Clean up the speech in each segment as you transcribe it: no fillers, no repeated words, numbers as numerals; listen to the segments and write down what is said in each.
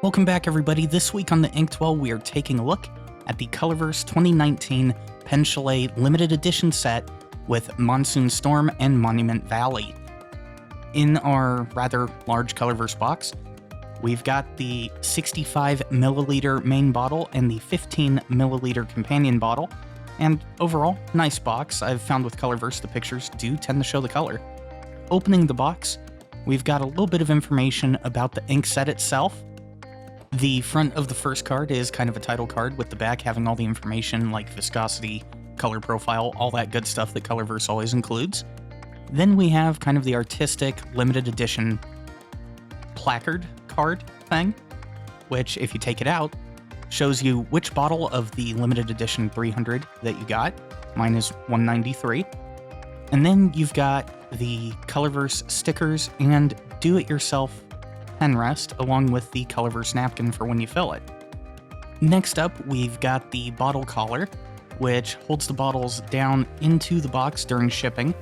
Welcome back, everybody. This week on the Inkwell, we are taking a look at the Colorverse 2019 Pen Chalet limited edition set with Monsoon Storm and Monument Valley. In our rather large Colorverse box, we've got the 65 milliliter main bottle and the 15 milliliter companion bottle. And overall, nice box. I've found with Colorverse the pictures do tend to show the color. Opening the box, we've got a little bit of information about the ink set itself. The front of the first card is kind of a title card, with the back having all the information like viscosity, color profile, all that good stuff that Colorverse always includes. Then we have kind of the artistic limited edition placard card thing, which if you take it out, shows you which bottle of the limited edition 300 that you got. Mine is 193. And then you've got the Colorverse stickers and do-it-yourself pen rest, along with the Colorverse napkin for when you fill it. Next up, we've got the bottle collar, which holds the bottles down into the box during shipping.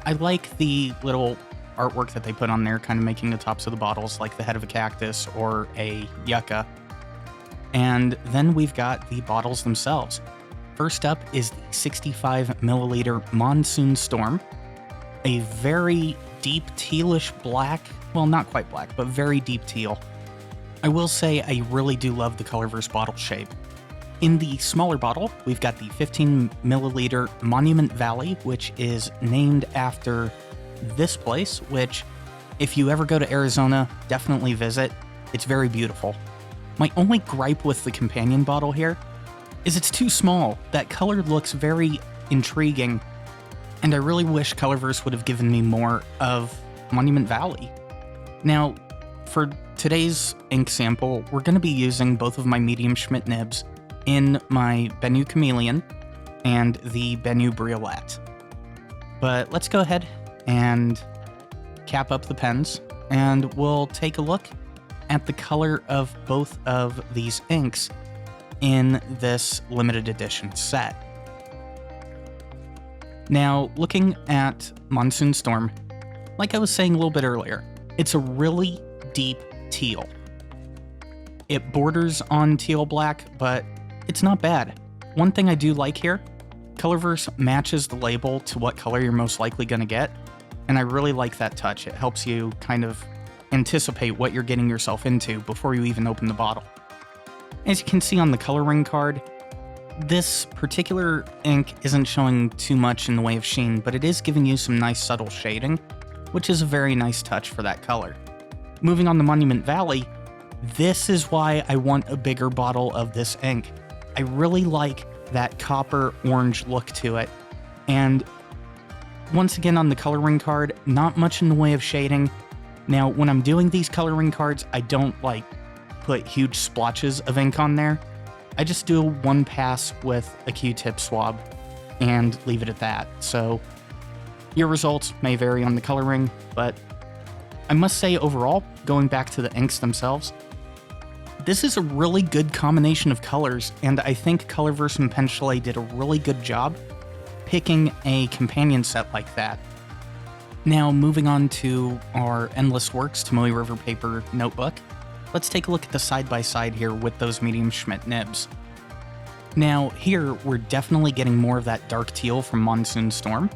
I like the little artwork that they put on there, kind of making the tops of the bottles like the head of a cactus or a yucca. And then we've got the bottles themselves. First up is the 65 milliliter Monsoon Storm, a very deep tealish black, well, not quite black, but very deep teal. I will say I really do love the Colorverse bottle shape. In the smaller bottle, we've got the 15 milliliter Monument Valley, which is named after this place, which if you ever go to Arizona, definitely visit. It's very beautiful. My only gripe with the companion bottle here is it's too small. That color looks very intriguing, and I really wish Colorverse would have given me more of Monument Valley. Now, for today's ink sample, we're going to be using both of my medium Schmidt nibs in my Bennu Chameleon and the Bennu Briolette. But let's go ahead and cap up the pens, and we'll take a look at the color of both of these inks in this limited edition set. Now, looking at Monsoon Storm, like I was saying a little bit earlier, it's a really deep teal. It borders on teal black, but it's not bad. One thing I do like here, Colorverse matches the label to what color you're most likely going to get, and I really like that touch. It helps you kind of anticipate what you're getting yourself into before you even open the bottle. As you can see on the coloring card, this particular ink isn't showing too much in the way of sheen, but it is giving you some nice subtle shading, which is a very nice touch for that color. Moving on to Monument Valley, this is why I want a bigger bottle of this ink. I really like that copper orange look to it, and once again on the coloring card, not much in the way of shading. Now, when I'm doing these coloring cards, I don't put huge splotches of ink on there. I just do one pass with a Q-tip swab and leave it at that. So your results may vary on the coloring, but I must say overall, going back to the inks themselves, this is a really good combination of colors, and I think Colorverse and Pen Chalet did a really good job picking a companion set like that. Now, moving on to our Endless Works Tomoe River paper notebook, let's take a look at the side-by-side here with those medium Schmidt nibs. Now, here, we're definitely getting more of that dark teal from Monsoon Storm,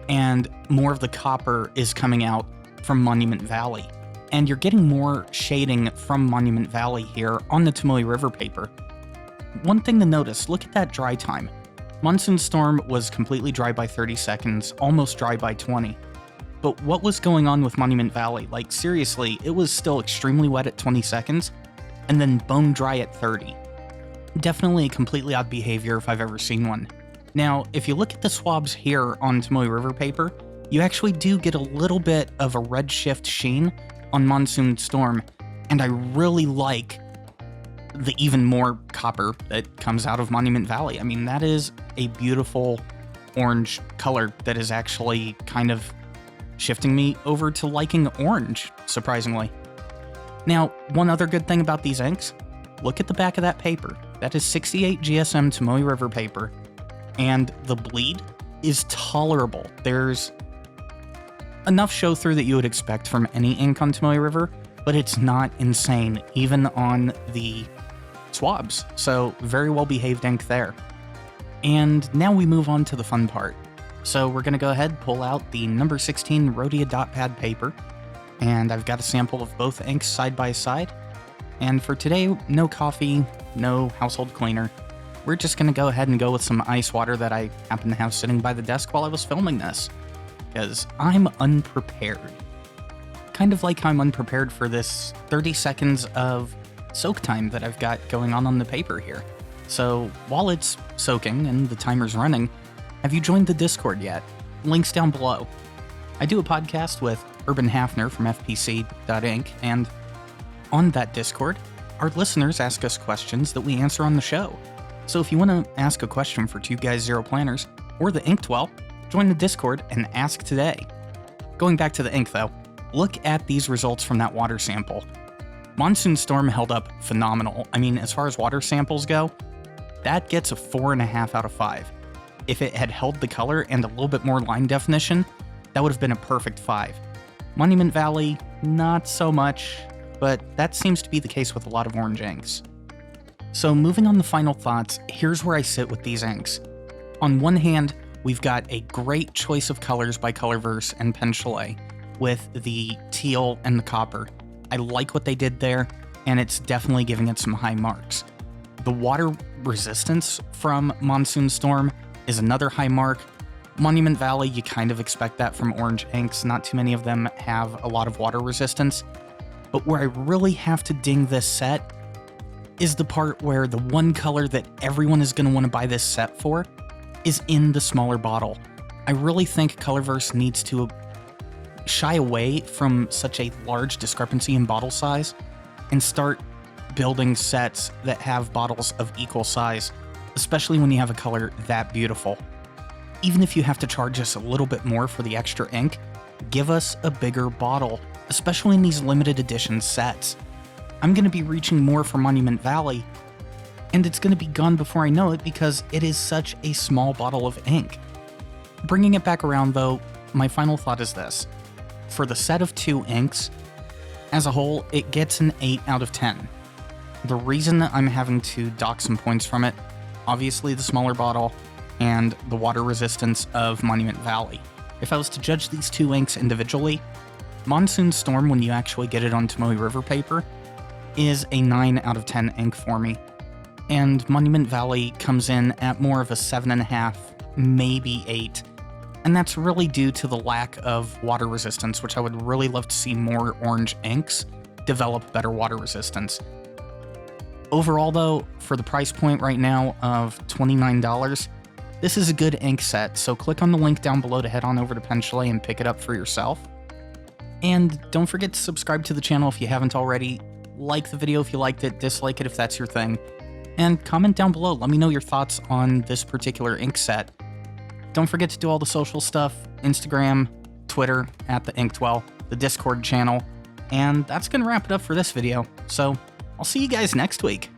and more of the copper is coming out from Monument Valley. And you're getting more shading from Monument Valley here on the Tomoe River paper. One thing to notice, look at that dry time. Monsoon Storm was completely dry by 30 seconds, almost dry by 20. But what was going on with Monument Valley? Like, seriously, it was still extremely wet at 20 seconds, and then bone dry at 30. Definitely a completely odd behavior if I've ever seen one. Now, if you look at the swabs here on Tomoe River paper, you actually do get a little bit of a redshift sheen on Monsoon Storm, and I really like the even more copper that comes out of Monument Valley. I mean, that is a beautiful orange color that is actually kind of shifting me over to liking orange, surprisingly. Now, one other good thing about these inks, look at the back of that paper. That is 68 GSM Tomoe River paper, and the bleed is tolerable. There's enough show through that you would expect from any ink on Tomoe River, but it's not insane, even on the swabs. So very well behaved ink there. And now we move on to the fun part. So we're gonna go ahead, pull out the number 16 Rhodia dot pad paper, and I've got a sample of both inks side by side. And for today, no coffee, no household cleaner. We're just gonna go ahead and go with some ice water that I happen to have sitting by the desk while I was filming this, because I'm unprepared. Kind of like I'm unprepared for this 30 seconds of soak time that I've got going on the paper here. So while it's soaking and the timer's running, have you joined the Discord yet? Links down below. I do a podcast with Urban Hafner from FPC.Inc., and on that Discord, our listeners ask us questions that we answer on the show. So if you want to ask a question for Two Guys Zero Planners or the Inktwell, join the Discord and ask today. Going back to the ink though, look at these results from that water sample. Monsoon Storm held up phenomenal. I mean, as far as water samples go, that gets a 4.5 out of 5. If it had held the color and a little bit more line definition, that would have been a perfect 5. Monument Valley, not so much, but that seems to be the case with a lot of orange inks. So moving on to final thoughts, here's where I sit with these inks. On one hand, we've got a great choice of colors by Colorverse and Pen Chalet, with the teal and the copper. I like what they did there, and it's definitely giving it some high marks. The water resistance from Monsoon Storm is another high mark. Monument Valley, you kind of expect that from orange inks. Not too many of them have a lot of water resistance. But where I really have to ding this set is the part where the one color that everyone is going to want to buy this set for is in the smaller bottle. I really think Colorverse needs to shy away from such a large discrepancy in bottle size and start building sets that have bottles of equal size, especially when you have a color that beautiful. Even if you have to charge us a little bit more for the extra ink, give us a bigger bottle, especially in these limited edition sets. I'm going to be reaching more for Monument Valley, and it's going to be gone before I know it because it is such a small bottle of ink. Bringing it back around though, my final thought is this. For the set of 2 inks, as a whole, it gets an 8 out of 10. The reason I'm having to dock some points from it, obviously the smaller bottle and the water resistance of Monument Valley. If I was to judge these 2 inks individually, Monsoon Storm, when you actually get it on Tomoe River paper, is a 9 out of 10 ink for me. And Monument Valley comes in at more of a 7.5, maybe 8. And that's really due to the lack of water resistance, which I would really love to see more orange inks develop better water resistance. Overall though, for the price point right now of $29, this is a good ink set, so click on the link down below to head on over to Pen Chalet and pick it up for yourself. And don't forget to subscribe to the channel if you haven't already, like the video if you liked it, dislike it if that's your thing, and comment down below, let me know your thoughts on this particular ink set. Don't forget to do all the social stuff, Instagram, Twitter, at the Inktwell, the Discord channel, and that's going to wrap it up for this video, so I'll see you guys next week.